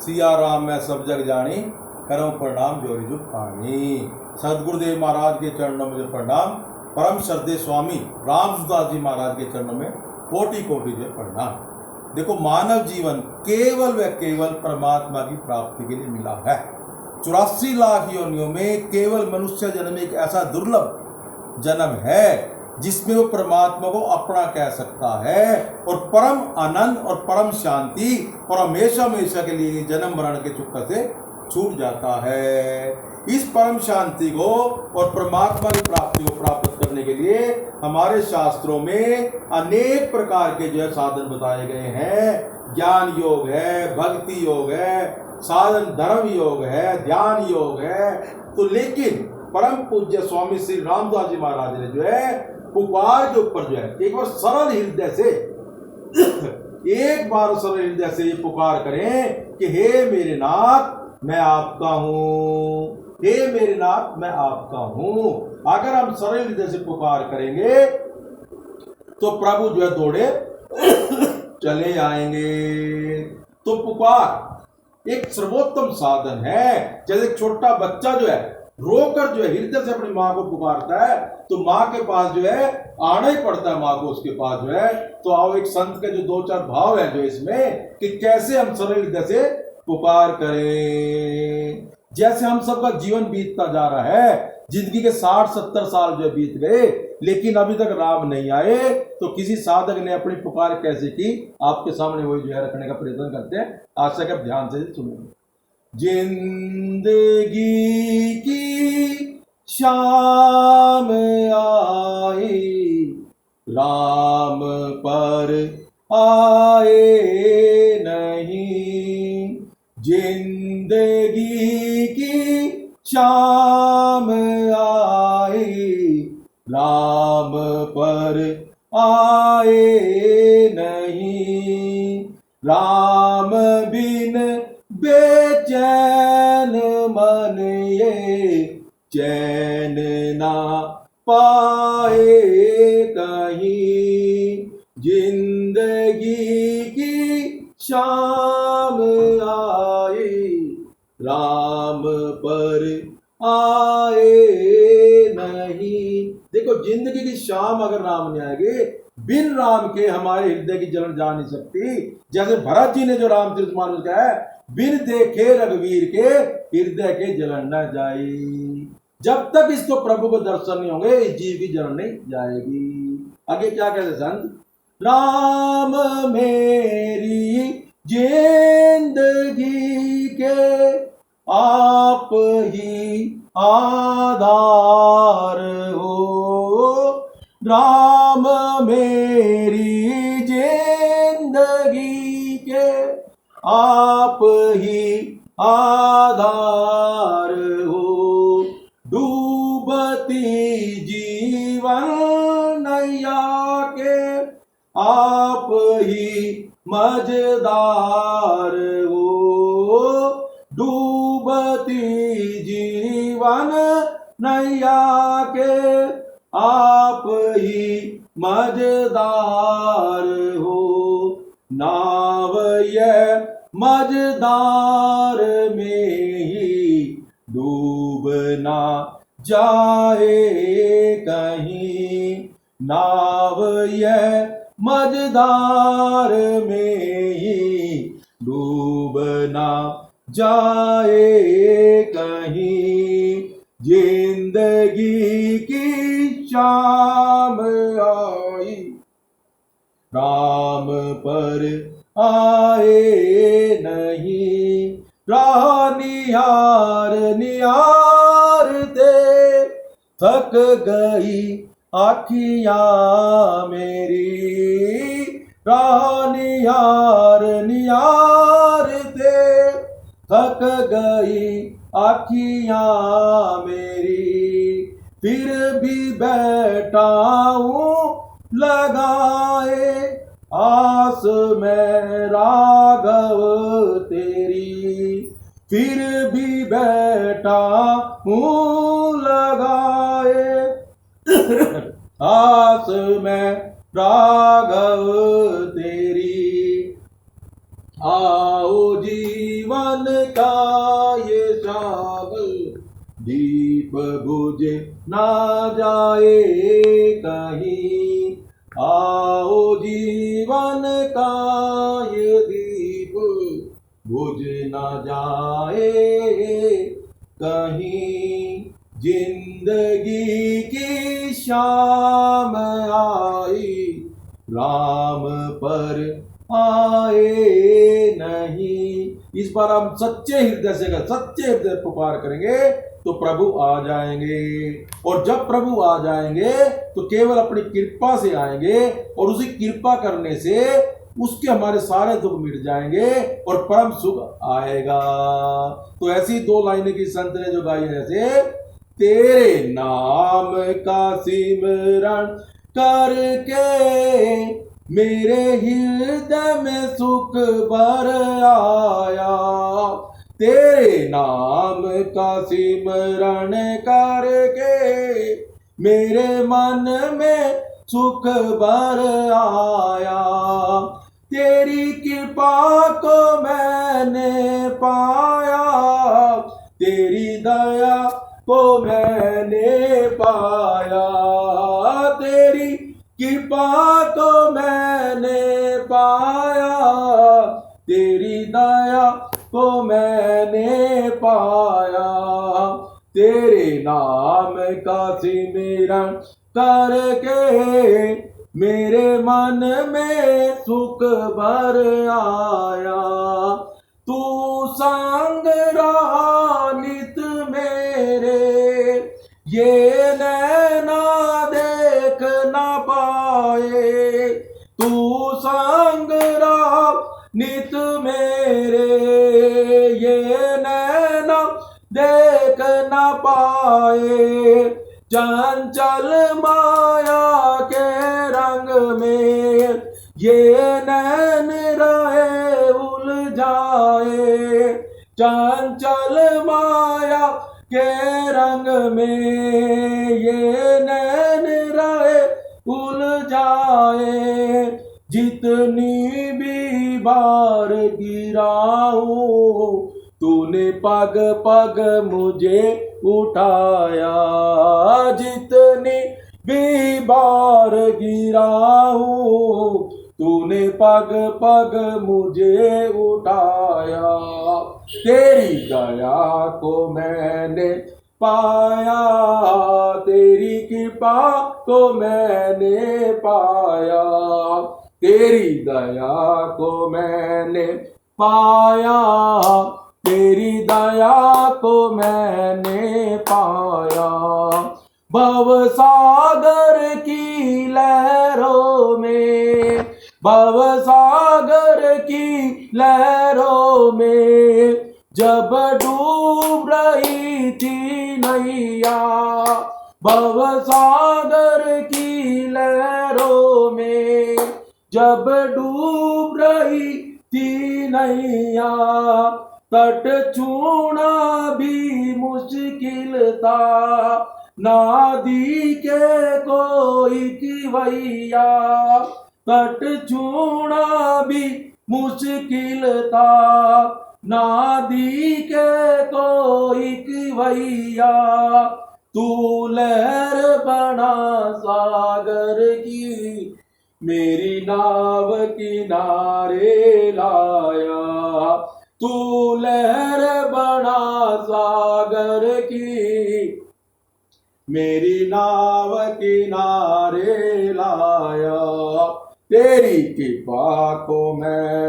सिया राम मैं सब जग जानी, करूं प्रणाम जोरी जुग पानी। सदगुरुदेव महाराज के चरणों में प्रणाम। परम श्रद्धेय स्वामी रामदास जी महाराज के चरणों में कोटि कोटि जो प्रणाम। देखो, मानव जीवन केवल व केवल परमात्मा की प्राप्ति के लिए मिला है। 84 लाख योनियों में केवल मनुष्य जन्म एक ऐसा दुर्लभ जन्म है जिसमें वो परमात्मा को अपना कह सकता है और परम आनंद और परम शांति और हमेशा हमेशा के लिए जन्म मरण के चक्कर से छूट जाता है। इस परम शांति को और परमात्मा की प्राप्ति को प्राप्त करने के लिए हमारे शास्त्रों में अनेक प्रकार के जो है साधन बताए गए हैं। ज्ञान योग है, भक्ति योग है, साधन धर्म योग है, ध्यान योग है। तो लेकिन परम पूज्य स्वामी श्री रामदास जी महाराज ने जो है पुकार के ऊपर जो है एक बार सरल हृदय से ये पुकार करें कि हे मेरे नाथ मैं आपका हूँ, हे मेरे नाथ मैं आपका हूँ। अगर हम सरल हृदय से पुकार करेंगे तो प्रभु जो है दौड़े चले आएंगे। तो पुकार एक सर्वोत्तम साधन है। जैसे एक छोटा बच्चा जो है रोकर जो है हृदय से अपनी माँ को पुकारता है तो माँ के पास जो है आना ही पड़ता है, माँ को उसके पास जो है। तो आओ एक संत के जो 2-4 भाव है जो इसमें कि कैसे हम सरल हृदय से पुकार करें। जैसे हम सबका जीवन बीतता जा रहा है, जिंदगी के 60-70 साल जो बीत गए लेकिन अभी तक राम नहीं आए, तो किसी साधक ने अपनी पुकार कैसे की, आपके सामने वही जो है रखने का प्रयत्न करते हैं। आशा के ध्यान से सुनेंगे। जिंदगी की शाम आई, राम पर आए नहीं। जिंदगी की शाम आई, राम पर आए नहीं। राम बिन बेचैन मन ये चैन ना पाए कहीं। जिंदगी की शाम आई, राम पर आए नहीं। देखो, जिंदगी की शाम अगर राम नहीं आएगी, बिन राम के हमारे हृदय की जलन जा नहीं सकती। जैसे भरत जी ने जो रामचरितमानस कहा है, बिन देखे रघुवीर के हृदय के जलन न जाए। जब तक इसको प्रभु को दर्शन नहीं होंगे इस जीव की जलन नहीं जाएगी। आगे क्या कहते संत, राम मेरी जिंदगी के आप ही आधार हो। राम मेरी जिंदगी के आप ही आधार हो। डूबती जीवन नैया के आप ही मझधार हो। डूबती जीवन नैया के आप ही मझधार हो। नाव ये मझधार में ही डूबना जाए कहीं। नाव ये मझधार में ही डूबना जाए कहीं। जिंदगी की शाम आई, राम पर आए नहीं। राह निहार निहारते थक गई आँखियाँ मेरी। राह निहार निहारते थक गई आँखियाँ मेरी। फिर भी बैठा हूँ लगाए आस में राघव तेरी। फिर भी बैठा हूँ लगाए आस में राघव तेरी। आओ जीवन जीवन का ये सागर दीप बुझे ना जाए कहीं। आओ जीवन का ये दीप बुझ ना जाए कहीं। जिंदगी की शाम आई, राम पर आए नहीं। इस बार हम सच्चे हृदय से सच्चे हृदय पुकार करेंगे तो प्रभु आ जाएंगे। और जब प्रभु आ जाएंगे तो केवल अपनी कृपा से आएंगे, और उसी कृपा करने से उसके हमारे सारे दुख मिट जाएंगे और परम सुख आएगा। तो ऐसी दो लाइनें की संत ने जो गाई है, जैसे तेरे नाम का सिमरण करके मेरे हृदय में सुख भर आया। तेरे नाम का सिमरण करके मेरे मन में सुख भर आया। तेरी कृपा को मैंने पाया, तेरी दया को मैंने पाया। तेरी कृपा को मैंने पाया, तेरी दया को मैंने पाया। तेरे नाम का सिमरण करके मेरे मन में सुख भर आया। तू संग रहा नित मेरे, ये नैना देख न पाए। तू संग रहा नित मेरे, ये नैना देख न पाए। चंचल माया के रंग में ये नैन रहे उलझाए। चंचल माया के रंग में ये नैन रहे उलझाए। जितनी भी बार गिराऊं तूने पग पग मुझे उठाया। जितनी भी बार गिराऊं तूने पग पग मुझे उठाया। तेरी दया को मैंने पाया, तेरी कृपा को मैंने पाया। तेरी दया को मैंने पाया, तेरी दया को मैंने पाया। भव सागर की लहरों में, भव सागर की लहरों में जब डूब रही थी नैया। भव सागर की लहरों में जब डूब रही थी नैया। तट छूना भी मुश्किल था, नदी के कोई खिवैया। तट छूना भी मुश्किल था, नदी के कोई खिवैया। तू लहर बना सागर की, मेरी नाव किनारे लाया। तू लहर बना सागर की, मेरी नाव किनारे लाया। तेरी कृपा को मैं